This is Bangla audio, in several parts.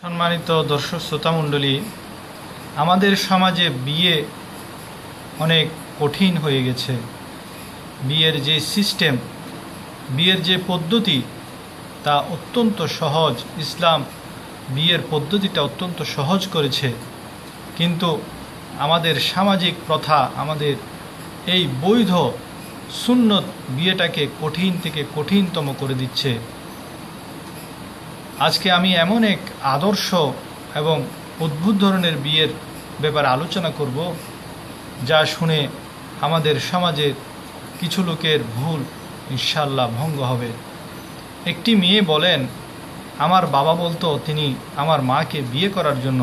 সম্মানিত দর্শক শ্রোতা মণ্ডলী, আমাদের সমাজে বিয়ে অনেক কঠিন হয়ে গেছে। বিয়ের যে সিস্টেম, বিয়ের যে পদ্ধতি, তা অত্যন্ত সহজ। ইসলাম বিয়ের পদ্ধতিটা অত্যন্ত সহজ করেছে, কিন্তু আমাদের সামাজিক প্রথা আমাদের এই বৈধ সুন্নত বিয়েটাকে কঠিন থেকে কঠিনতম করে দিচ্ছে। আজকে আমি এমন এক আদর্শ এবং অদ্ভুত ধরনের বিয়ের ব্যাপারে আলোচনা করব, যা শুনে আমাদের সমাজের কিছু লোকের ভুল ইনশাআল্লাহ ভঙ্গ হবে। একটি মেয়ে বলেন, আমার বাবা বলতো তিনি আমার মাকে বিয়ে করার জন্য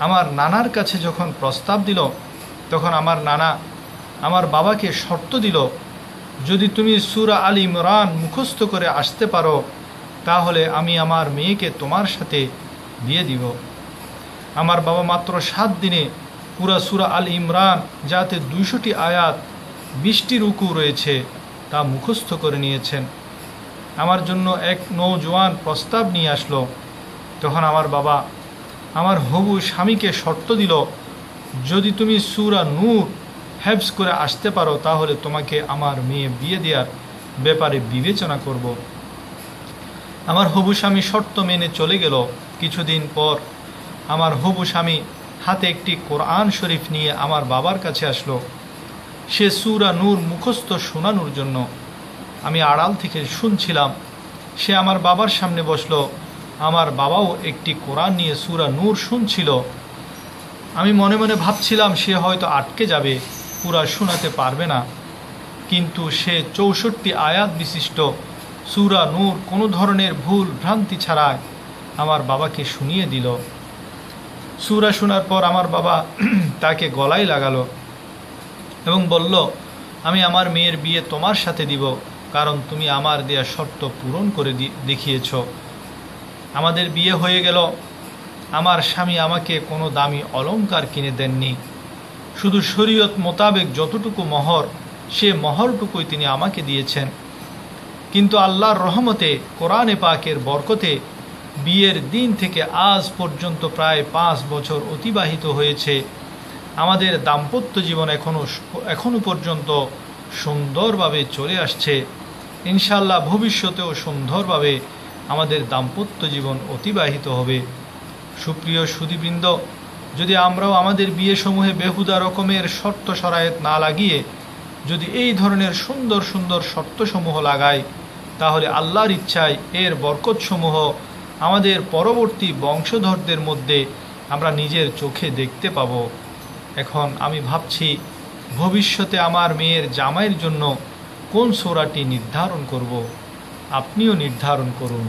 আমার নানার কাছে যখন প্রস্তাব দিল, তখন আমার নানা আমার বাবাকে শর্ত দিল, যদি তুমি সূরা আল ইমরান মুখস্থ করে আসতে পারো তাহলে আমি আমার মেয়েকে তোমার সাথে বিয়ে দিব। আমার বাবা মাত্র 7 দিনে পুরা সূরা আল ইমরান, যাতে 200টি আয়াত 20টি রুকু রয়েছে, তা মুখস্থ করে নিয়েছেন। আমার জন্য এক নওজোয়ান প্রস্তাব নিয়ে আসলো। তখন আমার বাবা আমার হবু স্বামীকে শর্ত দিল, যদি তুমি সূরা নূর হেফজ করে আসতে পারো তাহলে তোমাকে আমার মেয়ে বিয়ে দেওয়ার ব্যাপারে বিবেচনা করব। আমার হবু স্বামী শর্ত মেনে চলে গেল। কিছুদিন পর আমার হবু স্বামী হাতে একটি কোরআন শরীফ নিয়ে আমার বাবার কাছে আসলো, সে সূরা নূর মুখস্থ শোনানোর জন্য। আমি আড়াল থেকে শুনছিলাম। সে আমার বাবার সামনে বসলো। আমার বাবাও একটি কোরআন নিয়ে সূরা নূর শুনছিল। আমি মনে মনে ভাবছিলাম সে হয়তো আটকে যাবে, পুরা শোনাতে পারবে না, কিন্তু সে 64 আয়াত বিশিষ্ট সূরা নূর কোনো ধরনের ভুল ভ্রান্তি ছাড়াই আমার বাবাকে শুনিয়ে দিল। সূরা শোনার পর আমার বাবা তাকে গলায় লাগালো এবং বলল, আমি আমার মেয়ের বিয়ে তোমার সাথে দিব, কারণ তুমি আমার দেয়া শর্ত পূরণ করে দেখিয়েছ। আমাদের বিয়ে হয়ে গেল। আমার স্বামী আমাকে কোনো দামি অলংকার কিনে দেননি, শুধু শরীয়ত মোতাবেক যতটুকু মহর, সে মহরটুকুই তিনি আমাকে দিয়েছেন। কিন্তু আল্লাহর রহমতে, কোরআনে পাকের বরকতে বিয়ের দিন থেকে আজ পর্যন্ত প্রায় 5 বছর অতিবাহিত হয়েছে। আমাদের দাম্পত্য জীবন এখনো পর্যন্ত সুন্দরভাবে চলে আসছে। ইনশাআল্লাহ ভবিষ্যতেও সুন্দরভাবে আমাদের দাম্পত্য জীবন অতিবাহিত হবে। সুপ্রিয় সুধীবৃন্দ, যদি আমরাও আমাদের বিয়েসমূহে বেহুদা রকমের শর্ত শরায়েত না লাগিয়ে যদি এই ধরনের সুন্দর সুন্দর শর্তসমূহ লাগাই, তাহলে আল্লাহর ইচ্ছায় এর বরকতসমূহ আমাদের পরবর্তী বংশধরদের মধ্যে আমরা নিজের চোখে দেখতে পাব। এখন আমি ভাবছি ভবিষ্যতে আমার মেয়ের জামাইয়ের জন্য কোন সূরাটি নির্ধারণ করব। আপনিও নির্ধারণ করুন।